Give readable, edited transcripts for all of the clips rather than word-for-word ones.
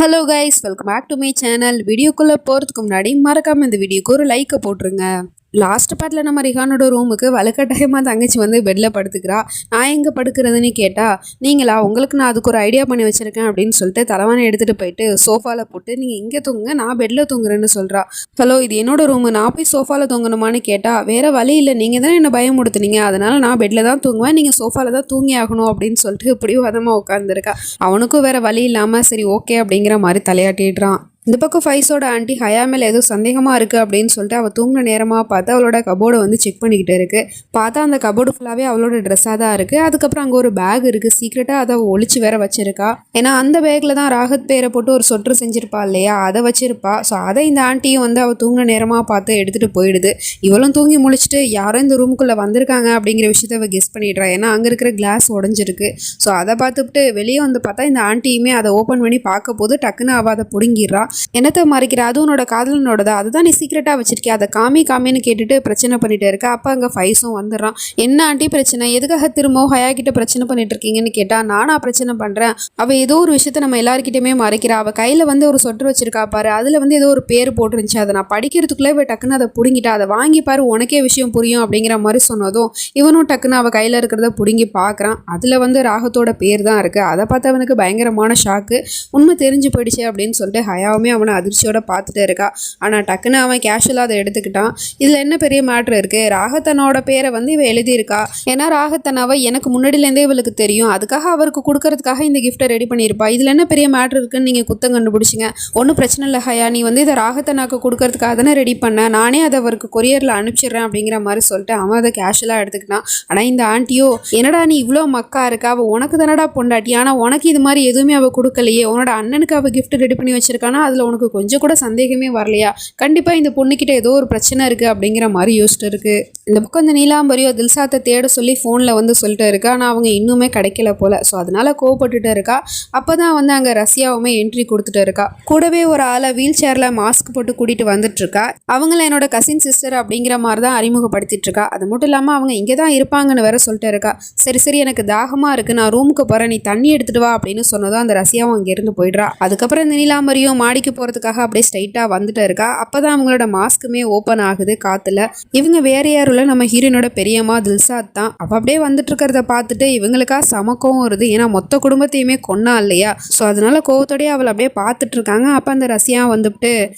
Hello guys, welcome back to my channel. வீடியோக்குள்ளே போகிறதுக்கு முன்னாடி மறக்காமல் இந்த வீடியோக்கு ஒரு லைக்கை போட்டுருங்க. லாஸ்ட் பார்ட்டில் நம்ம ரிஹானோட ரூமுக்கு வலுக்கட்டாயமாக தங்கச்சி வந்து பெட்டில் படுத்துக்கிறா. நான் எங்கே படுக்கிறதுன்னு கேட்டால், நீங்களா உங்களுக்கு நான் அதுக்கு ஒரு ஐடியா பண்ணி வச்சுருக்கேன் அப்படின்னு சொல்லிட்டு தலைவானை எடுத்துகிட்டு போயிட்டு சோஃபாவில் போட்டு நீங்கள் இங்கே தூங்குங்க, நான் பெட்டில் தூங்குறேன்னு சொல்கிறா. ஹலோ, இது என்னோட ரூமு, நான் போய் சோஃபாவில் தூங்கணுமான்னு கேட்டால், வேறு வழி இல்லை, நீங்கள் தான் என்னை பயமுடுத்துனீங்க, அதனால் நான் பெட்டில் தான் தூங்குவேன், நீங்கள் சோஃபாவில் தான் தூங்கி ஆகணும் அப்படின்னு சொல்லிட்டு இப்படி வதமாக உட்காந்துருக்கா. அவனுக்கும் வேறு வழி இல்லாமல் சரி ஓகே அப்படிங்கிற மாதிரி தலையாட்டிடுறான். இந்த பக்கம் ஃபைஸோட ஆண்டி ஹயா மேலே ஏதோ சந்தேகமாக இருக்குது அப்படின்னு சொல்லிட்டு அவள் தூங்கின நேரமாக பார்த்து அவளோட கபோர்டை வந்து செக் பண்ணிக்கிட்டு இருக்குது. பார்த்தா அந்த கபோர்டு ஃபுல்லாகவே அவளோட ட்ரெஸ்ஸாக தான் இருக்குது. அதுக்கப்புறம் அங்கே ஒரு பேக் இருக்குது, சீக்கிரட்டாக அதை ஒழிச்சு வேற வச்சிருக்கா. ஏன்னா அந்த பேக்கில் தான் ராகத் பேரை போட்டு ஒரு சொட்டு செஞ்சிருப்பா இல்லையா, அதை வச்சிருப்பா. ஸோ அதை இந்த ஆண்டியும் வந்து அவள் தூங்கின நேரமாக பார்த்து எடுத்துகிட்டு போயிடுது. இவளும் தூங்கி முழிச்சிட்டு யாரும் இந்த ரூமுக்குள்ளே வந்திருக்காங்க அப்படிங்கிற விஷயத்த அவள் கெஸ் பண்ணிடுறா. ஏன்னா அங்கே இருக்கிற கிளாஸ் உடஞ்சிருக்கு. ஸோ அதை பார்த்துட்டு வெளியே வந்து பார்த்தா இந்த ஆண்டியுமே அதை ஓப்பன் பண்ணி பார்க்க போது டக்குன்னு அவள் அதை பிடுங்கிடுறா. என்னத்தை மறைக்கிற, அது உன்னோட காதலனோடதா, அதுதான் நீ சீக்கிரட்டாக வச்சிருக்கியா, அதை காமின்னு கேட்டுட்டு பிரச்சனை பண்ணிட்டு இருக்கா. அப்போ அங்கே ஃபைஸும் வந்துடுறான். என்ன ஆண்டி பிரச்சனை, எதுக்காக திரும்ப ஹயா கிட்ட பிரச்சனை பண்ணிட்டு இருக்கீங்கன்னு கேட்டால், நானா பிரச்சனை பண்ணுறேன், அவள் ஏதோ ஒரு விஷயத்த நம்ம எல்லாருக்கிட்டையுமே மறைக்கிறா. அவள் கையில் வந்து ஒரு சொட்டு வச்சிருக்கா பாரு, அதில் வந்து ஏதோ ஒரு பேர் போட்டுருந்துச்சு, அதை நான் படிக்கிறதுக்குள்ளே இவ டக்குன்னு அதை பிடுங்கிட்டா, அதை வாங்கி பாரு உனக்கே விஷயம் புரியும் அப்படிங்கிற மாதிரி சொன்னதும் இவனும் டக்குன்னு அவள் கையில் இருக்கிறத பிடுங்கி பார்க்குறான். அதில் வந்து ராகத்தோட பேர் தான் இருக்குது. அதை பார்த்து அவனுக்கு பயங்கரமான ஷாக்கு. உண்மை தெரிஞ்சு போயிடுச்சு அப்படின்னு சொல்லிட்டு ஹயாவுமே அவனை அதிர்ச்சியோட பார்த்துட்டு இருக்கா. ஆனால் டக்குன்னு அவன் கேஷுவலாக அதை எடுத்துக்கிட்டான். இதில் என்ன பெரிய மேட்ரு இருக்குது, ராகத்தனோட பேரை வந்து இவ எழுதியிருக்கா. ஏன்னா ராகத்தனாவை எனக்கு முன்னாடியிலேருந்தே இவளுக்கு தெரியும், அதுக்காக அவருக்கு கொடுக்கறதுக்காக இந்த கிஃப்ட்டை ரெடி பண்ணியிருப்பா. இதில் என்ன பெரிய மேட்ரு இருக்குன்னு நீங்கள் குத்தம் கண்டுபிடிச்சிங்க. ஒன்றும் பிரச்சனை இல்லை ஹயா, நீ வந்து இதை ராகத்தனாக்கு கொடுக்கறதுக்காக தானே ரெடி பண்ண, நானே அதை அவருக்கு கொரியரில் அனுப்பிச்சிடுறேன் அப்படிங்கிற மாதிரி சொல்லிட்டு அவன் அதை கேஷுவலாக எடுத்துக்கிட்டான். ஆனால் இந்த ஆண்டியோ, என்னடா நீ இவ்வளோ மக்கா இருக்கா, அவள் உனக்கு தானடா பொண்டாட்டி, ஆனால் உனக்கு இது மாதிரி எதுவுமே அவள் கொடுக்கலையே, உன்னோட அண்ணனுக்கு அவள் கிஃப்ட் ரெடி பண்ணி வச்சிருக்கானா, அதில் உனக்கு கொஞ்சம் கூட சந்தேகமே வரலையா, கண்டிப்பாக இந்த பொண்ணுக்கிட்ட ஏதோ ஒரு பிரச்சனை இருக்குது அப்படிங்கிற மாதிரி யோசிச்சுட்டு இருக்கு. இந்த பக்கம் இந்த நீலாம்பரியோ தில்சாத்தை தேட சொல்லி ஃபோனில் வந்து சொல்லிட்டு இருக்கா. ஆனால் அவங்க இன்னுமே கிடைக்கல போல. ஸோ அதனால கோவப்பட்டுட்டு இருக்கா. அப்போ தான் வந்து அங்கே ரஷ்யாவுமே என்ட்ரி கொடுத்துட்டு இருக்கா. கூடவே ஒரு ஆளை வீல் சேரில் மாஸ்க் போட்டு கூட்டிகிட்டு வந்துட்டு இருக்கா. அவங்கள என்னோட கசின் சிஸ்டர் அப்படிங்கிற மாதிரி தான் அறிமுகப்படுத்திட்டு இருக்கா. அது மட்டும் இல்லாமல் அவங்க இங்கே தான் இருப்பாங்கன்னு வேற சொல்லிட்டு இருக்கா. சரி எனக்கு தாகமாக இருக்குது, நான் ரூமுக்கு போகிறேன், நீ தண்ணி எடுத்துட்டு வா அப்படின்னு சொன்னதும் அந்த ரஷ்யாவும் அங்கேருந்து போயிடுறா. அதுக்கப்புறம் இந்த நீலாம்பரியும் மாடிக்கு போகிறதுக்காக அப்படியே ஸ்ட்ரைட்டாக வந்துட்டு இருக்கா. அப்போ தான் அவங்களோட மாஸ்க்குமே ஓப்பன் ஆகுது காற்றுல. இவங்க வேற யாரும் இல்லை, நம்ம ஹீரோனோட பெரியம்மா தில்சாத் தான். அவள் அப்படியே வந்துட்டு இருக்கிறத பார்த்துட்டு இவங்களுக்கா சமக்கம் வருது. ஏன்னா மொத்த குடும்பத்தையுமே கொன்னா இல்லையா. ஸோ அதனால கோவத்தோடய அவளை அப்படியே பார்த்துட்டு இருக்காங்க. அப்போ அந்த ரஷ்யா வந்துட்டு,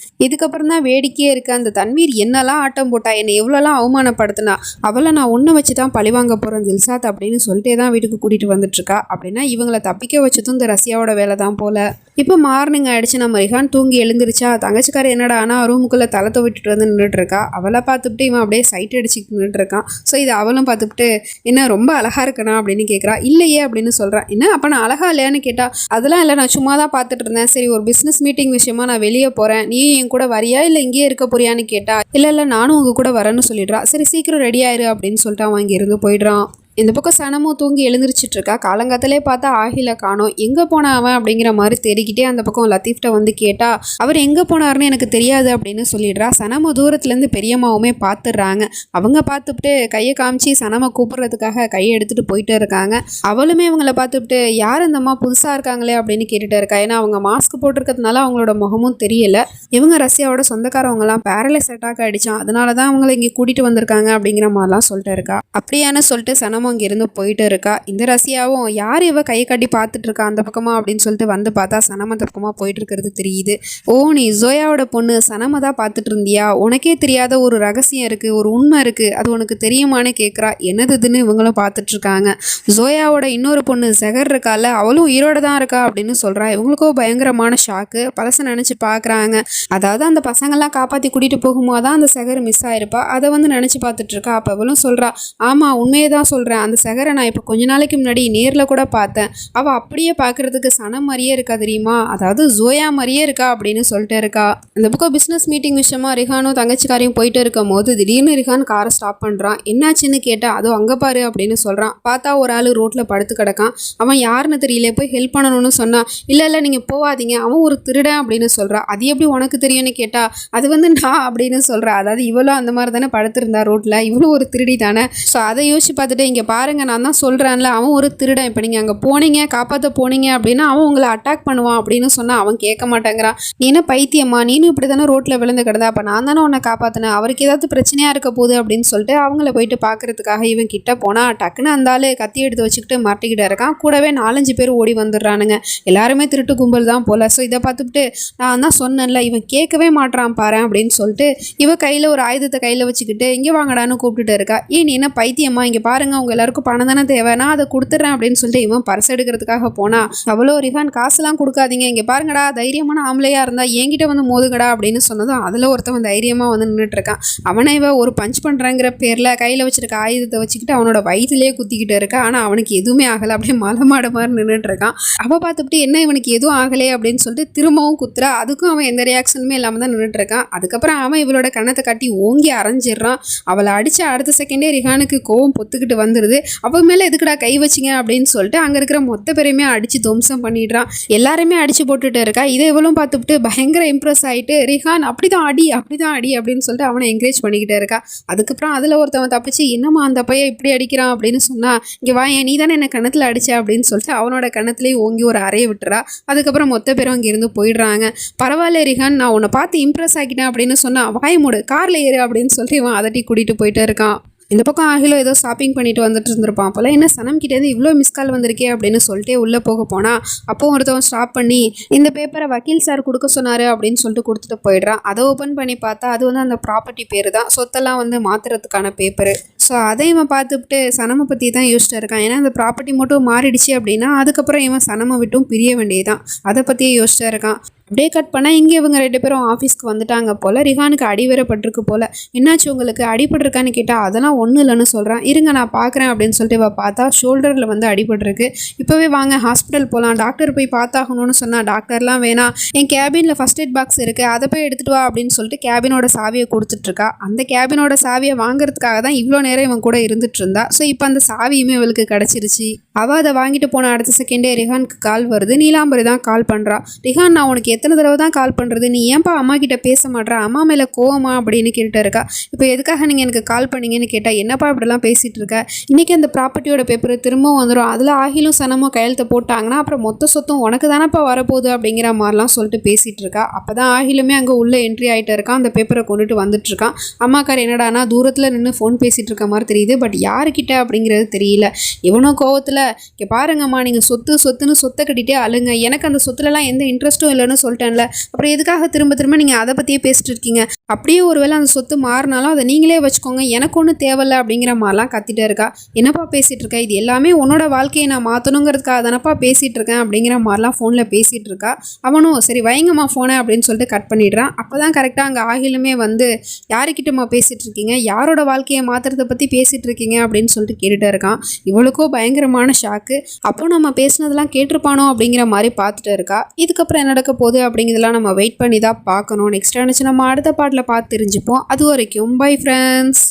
இதுக்கப்புறம் தான் வேடிக்கையே இருக்கு, அந்த தன்வீர் என்னெல்லாம் ஆட்டம் போட்டா, என்னை எவ்வளோலாம் அவமானப்படுத்தினா, அவளை நான் ஒன்றை வச்சு தான் பழிவாங்க போகிறேன் தில்சாத் அப்படின்னு சொல்லிட்டே தான் வீட்டுக்கு கூட்டிகிட்டு வந்துட்டு இருக்கா. அப்படின்னா இவங்களை தப்பிக்க வச்சதும் இந்த ரஷ்யாவோட வேலை தான் போல. இப்போ மார்னிங் ஆயிடுச்சு, நம்ம ரிஹான் தூங்கி எழுந்திருச்சா. தங்கச்சிக்கார என்னடா ஆனால் ரூமுக்குள்ளே தலை விட்டுட்டு வந்து நின்றுட்டு இருக்கா. அவளை பார்த்துட்டு இவன் அப்படியே சைட் அடிச்சுட்டு நின்றுட்டு இருக்கான். ஸோ இது அவளும் பார்த்துட்டு, என்ன ரொம்ப அழகா இருக்கனா அப்படின்னு கேட்குறா. இல்லையே அப்படின்னு சொல்கிறான். என்ன அப்போ நான் அழகா இல்லையான்னு கேட்டா, அதெல்லாம் இல்லை, நான் சும்மா தான் பார்த்துட்டு இருந்தேன், சரி ஒரு பிஸ்னஸ் மீட்டிங் விஷயமா நான் வெளியே போகிறேன், நீ என் கூட வரியா இல்லை இங்கேயே இருக்க போறியான்னு கேட்டா, இல்லை நானும் உங்க கூட வரேன்னு சொல்லிடுறா. சரி சீக்கிரம் ரெடி ஆயிரு அப்படின்னு சொல்லிட்டு அவன் இங்கேருந்து போயிடுறான். இந்த பக்கம் சனமும் தூங்கி எழுந்திரிச்சிட்டு இருக்கா. காலங்காத்திலே பார்த்தா ஆகில காணோம். எங்கே போன அவன் அப்படிங்கிற மாதிரி தேடிக்கிட்டே அந்த பக்கம் லத்தீஃப்ட்ட வந்து கேட்டா, அவர் எங்கே போனார்னு எனக்கு தெரியாது அப்படின்னு சொல்லிடுறா. சனம தூரத்துலேருந்து பெரியம்மாவுமே பார்த்துடுறாங்க. அவங்க பார்த்துட்டு கையை காமிச்சு சனமை கூப்பிட்றதுக்காக கையை எடுத்துகிட்டு போயிட்டு இருக்காங்க. அவளுமே அவங்கள பார்த்துட்டு, யார் இந்த அம்மா புதுசாக இருக்காங்களே அப்படின்னு கேட்டுட்டு இருக்கா. ஏன்னா அவங்க மாஸ்க் போட்டிருக்கிறதுனால அவங்களோட முகமும் தெரியல. இவங்க ரஷ்யாவோட சொந்தக்காரவங்கலாம் பேரலைஸ் அட்டாக் ஆகிடுச்சான், அதனால தான் அவங்கள இங்கே கூட்டிகிட்டு வந்திருக்காங்க அப்படிங்கிற மாதிரிலாம் சொல்லிட்டு இருக்கா. அப்படியானு சொல்லிட்டு சனமும் அங்கிருந்து போயிட்டு இருக்கா. இந்த ரஷ்யாவும் யார் இவ கை காட்டி பார்த்துட்டு இருக்கா அந்த பக்கமா அப்படின்னு சொல்லிட்டு வந்து பார்த்தா சனம் அந்த பக்கமா போயிட்டு இருக்கிறது தெரியுது. ஓ, நீ ஜோயாவோட பொண்ணு சனம தான் பார்த்துட்டு இருந்தியா, உனக்கே தெரியாத ஒரு ரகசியம் இருக்கு, ஒரு உண்மை இருக்கு, அது உனக்கு தெரியுமான்னு கேட்குறா. என்னதுன்னு இவங்களும் பார்த்துட்டு இருக்காங்க. ஜோயாவோட இன்னொரு பொண்ணு செகர் இருக்கால, அவளும் உயிரோட தான் இருக்கா அப்படின்னு சொல்றா. இவங்களுக்கும் பயங்கரமான ஷாக்கு. பழச நினைச்சு பார்க்குறாங்க. அதாவது அந்த பசங்கள்லாம் காப்பாற்றி கூட்டிட்டு போகும்போது தான் அந்த செகர் மிஸ் ஆயிருப்பா. அதை வந்து நினைச்சு பார்த்துட்டு இருக்கா. அப்போ அவளும் சொல்றா, ஆமா உண்மையே தான் சொல்றேன், அந்த செகரை நான் இப்போ கொஞ்ச நாளைக்கு முன்னாடி நேரில் கூட பார்த்தேன், அவள் அப்படியே பார்க்கறதுக்கு சனம் மாதிரியே இருக்கா தெரியுமா, அதாவது ஜோயா மாதிரியே இருக்கா அப்படின்னு சொல்லிட்டு இருக்கா. இந்த பக்கம் பிஸ்னஸ் மீட்டிங் விஷயமா ரிஹானும் தங்கச்சிக்காரையும் போயிட்டு இருக்கும் போது திடீர்னு ரிஹான் காரை ஸ்டாப் பண்ணுறான். என்னாச்சுன்னு கேட்டால், அதோ அங்கே பாரு அப்படின்னு சொல்கிறான். பார்த்தா ஒரு ஆள் ரோட்டில் படுத்து கிடக்கான். அவன் யாருன்னு தெரியல, போய் ஹெல்ப் பண்ணணும்னு சொன்னான். இல்லை நீங்கள் போகாதீங்க, அவன் ஒரு திருடன் அப்படின்னு சொல்கிறான். அது எப்படி உனக்கு தெரியும்னு கேட்டால், அது வந்து நான் அப்படின்னு சொல்கிறா. அதாவது இவளும் அந்த மாதிரி தானே படுத்திருந்தா ரோட்டில், இவளும் ஒரு திருடி தானே. ஸோ அதை யோசிச்சு பார்த்துட்டு, இங்கே இங்கே பாருங்கள் நான் தான் சொல்கிறேன்ல அவன் ஒரு திருடன், இப்போ நீங்கள் அங்கே போனீங்க காப்பாற்ற போனீங்க அப்படின்னா அவன் உங்களை அட்டாக் பண்ணுவான் அப்படின்னு சொன்னால் அவன் கேட்க மாட்டேங்கிறான். நீ என்ன பைத்தியம்மா, நீனும் இப்படி தானே ரோட்டில் விழுந்து கிடந்தா, அப்போ நான் தானே உன்னை காப்பாற்றினேன், அவருக்கு ஏதாவது பிரச்சனையாக இருக்க போகுது அப்படின்னு சொல்லிட்டு அவங்கள போயிட்டு பார்க்கறதுக்காக இவன் கிட்ட போனால் டக்குன்னு அந்த ஆள் கத்தி எடுத்து வச்சுக்கிட்டு மாட்டிக்கிட்டு இருக்கான். கூடவே 4-5 பேர் ஓடி வந்துடுறானுங்க. எல்லாருமே திருட்டு கும்பல் தான் போல. ஸோ இதை பார்த்துட்டு நான் தான் சொன்னேன்ல இவன் கேட்கவே மாட்டான் பாரு அப்படின்னு சொல்லிட்டு இவ கையில் ஒரு ஆயுதத்தை கையில் வச்சுக்கிட்டு இங்கே வாங்கடான்னு கூப்பிட்டுட்டு இருக்கா. நீ என்ன பைத்தியம்மா, இங்கே பாருங்க உங்க எல்லாருக்கும் பணம் தானே தேவை, நான் அதை கொடுத்துட்றேன் அப்படின்னு சொல்லிட்டு இவன் பர்ஸ் எடுக்கிறதுக்காக போனா அவ்வளோ ரிஹான் காசுலாம் கொடுக்காதீங்க, இங்கே பாருங்கடா தைரியமான ஆம்பளையா இருந்தா என்கிட்ட வந்து மோதுகடா அப்படின்னு சொன்னதும் அதில் ஒருத்தவன் தைரியமாக வந்து நின்றுட்டு இருக்கான். அவனை இவ ஒரு பஞ்ச் பண்ணுறங்கிற பேரில் கையில் வச்சிருக்க ஆயுதத்தை வச்சுக்கிட்டு அவனோட வயிற்றுலேயே குத்திக்கிட்டு இருக்கா. ஆனால் அவனுக்கு எதுவுமே ஆகலை, அப்படியே மலை மாட மாதிரி நின்றுட்டு இருக்கான். அவள் பார்த்துட்டு என்ன இவனுக்கு எதுவும் ஆகலையே அப்படின்னு சொல்லிட்டு திரும்பவும் குத்துறா. அதுக்கும் அவன் எந்த ரியாக்ஷனுமே இல்லாமல் தான் நின்றுட்டு இருக்கான். அதுக்கப்புறம் அவன் இவளோட கண்ணத்தை கட்டி ஓங்கி அரைஞ்சிடுறான். அவளை அடித்த அடுத்த செகண்டே ரிஹானுக்கு கோவம் பொத்துக்கிட்டு வந்துடுது. அவள் மேலே எதுக்குடா கை வச்சிங்க அப்படின்னு சொல்லிட்டு அங்கே இருக்கிற மொத்த பேரையுமே அடித்து துவம்சம் பண்ணிடுறான். எல்லாருமே அடித்து போட்டுட்டு இருக்கா. இதை இவளும் பார்த்துட்டு பயங்கர இம்ப்ரெஸ் ஆகிட்டு ரிஹான் அப்படிதான் அடி அப்படின்னு சொல்லிட்டு அவனை என்கரேஜ் பண்ணிக்கிட்டே இருக்கா. அதுக்கப்புறம் அதில் ஒருத்தவன் தப்பிச்சு என்னம்மா அந்த பையன் இப்படி அடிக்கிறான் அப்படின்னு சொன்னா இங்கே வா நீ தானே என்ன கணத்தில் அடிச்ச அப்படின்னு சொல்லிட்டு அவனோட கணத்துலேயே ஓங்கி ஒரு அறையை விட்டுறா. அதுக்கப்புறம் மொத்த பேரும் அங்கேருந்து போயிடுறாங்க. பரவாயில்ல ரிஹான், நான் உன்னை பார்த்து இம்ப்ரெஸ் ஆகிட்டேன் அப்படின்னு சொன்னா வாய் மூடு காரில் ஏறு அப்படின்னு சொல்லிட்டு இவன் அதட்டி கூட்டிகிட்டு போயிட்டு இருக்கான். இந்த பக்கம் ஆகிலோ ஏதோ ஷாப்பிங் பண்ணிட்டு வந்துட்டு இருந்திருப்பான் போல. என்ன சனம் கிட்டேருந்து இவ்வளோ மிஸ்கால் வந்திருக்கே அப்படின்னு சொல்லிட்டு உள்ளே போக போனால் அப்போ ஒருத்தவன் ஸ்டாப் பண்ணி இந்த பேப்பரை வக்கீல் சார் கொடுக்க சொன்னார் அப்படின்னு சொல்லிட்டு கொடுத்துட்டு போயிடுறான். அதை ஓப்பன் பண்ணி பார்த்தா அது வந்து அந்த ப்ராப்பர்ட்டி பேர் தான், சொத்தெல்லாம் வந்து மாற்றுறதுக்கான பேப்பரு. ஸோ அதை இவன் பார்த்துட்டு சனமை பற்றி தான் யோசிச்சுட்டு இருக்கான். ஏன்னா அந்த ப்ராப்பர்ட்டி மட்டும் மாறிடுச்சு அப்படின்னா அதுக்கப்புறம் இவன் சனமை விட்டும் பிரிய வேண்டியதுதான், அதை பற்றியே யோசிச்சுட்டு இருக்கான். அப்படியே கட் பண்ணால் இங்கே இவங்க 2 பேரும் ஆஃபீஸ்க்கு வந்துட்டாங்க போல். ரிஹானுக்கு அடிவேறப்பட்டிருக்கு போல். என்னாச்சு உங்களுக்கு அடிபட்டிருக்கான்னு கேட்டால் அதெல்லாம் ஒன்றும் இல்லைன்னு சொல்கிறான். இருங்க நான் பார்க்குறேன் அப்படின்னு சொல்லிட்டு இவள் பார்த்தா ஷோல்டரில் வந்து அடிபட்டிருக்கு. இப்போவே வாங்க ஹாஸ்பிட்டல் போகலாம், டாக்டர் போய் பார்த்தாகணும்னு சொன்னால் டாக்டர்லாம் வேணாம், என் கேபினில் ஃபஸ்ட் எய்ட் பாக்ஸ் இருக்குது அதை போய் எடுத்துகிட்டு வா அப்படின்னு சொல்லிட்டு கேபினோட சாவியை கொடுத்துட்ருக்கா. அந்த கேபினோட சாவியை வாங்குறதுக்காக தான் இவ்வளோ நேரம் இவன் கூட இருந்துட்டு இருந்தா. ஸோ இப்போ அந்த சாவியுமே இவளுக்கு கிடச்சிருச்சு. அவள் அதை வாங்கிட்டு போன அடுத்த செகண்டே ரிஹானுக்கு கால் வருது. நீலாம்பரி தான் கால் பண்ணுறா. ரிஹான் நான் உனக்கு எத்தனை தடவை தான் கால் பண்ணுறது, நீ ஏன்ப்பா அம்மா கிட்ட பேச மாட்டேற, அம்மா மேலே கோவமா அப்படின்னு கேட்டுட்டு இருக்கா. இப்போ எதுக்காக நீங்கள் எனக்கு கால் பண்ணீங்கன்னு கேட்டால் என்னப்பா இப்படிலாம் பேசிகிட்டு இருக்க, இன்றைக்கி அந்த ப்ராப்பர்ட்டியோட பேப்பர் திரும்பவும் வந்துடும், அதில் ஆகிலும் சனமும் கையெழுத்தை போட்டாங்கன்னா அப்புறம் மொத்த சொத்தும் உனக்கு தானப்பா வரப்போகுது அப்படிங்கிற மாதிரிலாம் சொல்லிட்டு பேசிகிட்டு இருக்கா. அப்போ தான் ஆகிலுமே அங்கே உள்ளே என்ட்ரி ஆகிட்டு இருக்கான். அந்த பேப்பரை கொண்டுட்டு வந்துட்டுருக்கான். அம்மாக்கார் என்னடானா தூரத்தில் நின்று ஃபோன் பேசிகிட்டு இருக்க மாதிரி தெரியுது, பட் யாருக்கிட்ட அப்படிங்கிறது தெரியல. இவனோ கோவத்தில் இங்கே பாருங்கம்மா நீங்கள் சொத்துன்னு சொத்தை கட்டிகிட்டே அழுங்க, எனக்கு அந்த சொத்துலலாம் எந்த இன்ட்ரெஸ்ட்டும் இல்லைன்னு சொல்லிட்டேன்ல, அப்புறம் எதுக்காக திரும்ப நீங்கள் அதை பற்றியே பேசிட்டு இருக்கீங்க, அப்படியே ஒருவேளை அந்த சொத்து மாறினாலும் அதை நீங்களே வச்சுக்கோங்க, எனக்கு ஒன்றும் தேவையில்ல அப்படிங்கிற மாதிரிலாம் கத்திட்டே இருக்கா. என்னப்பா பேசிகிட்டு இருக்கா, இது எல்லாமே உன்னோட வாழ்க்கையை நான் மாற்றணுங்கிறதுக்காக தானப்பா பேசிகிட்டு இருக்கேன் அப்படிங்கிற மாதிரிலாம் ஃபோனில் பேசிகிட்டு இருக்கா. அவனும் சரி வைங்கம்மா ஃபோனை அப்படின்னு சொல்லிட்டு கட் பண்ணிடுறான். அப்போ தான் கரெக்டாக அங்கே ஆகிலுமே வந்து யாருக்கிட்டமா பேசிகிட்டு இருக்கீங்க, யாரோட வாழ்க்கையை மாற்றுறதை பற்றி பேசிகிட்டு இருக்கீங்க அப்படின்னு சொல்லிட்டு கேட்டுகிட்டே இருக்கான். இவளுக்கோ பயங்கரமான ஷாக்கு. அப்போ நம்ம பேசினதெல்லாம் கேட்டிருப்பானோ அப்படிங்கிற மாதிரி பார்த்துட்டு இருக்கா. இதுக்கப்புறம் என்ன நடக்க போகுது அப்படிங்கிறதெல்லாம் நம்ம வெயிட் பண்ணி தான் பார்க்கணும். நெக்ஸ்ட் நினச்சி நம்ம அடுத்த பாட்டில் பார்த்து தெரிஞ்சுப்போம். அது வரைக்கும் பை ஃப்ரெண்ட்ஸ்.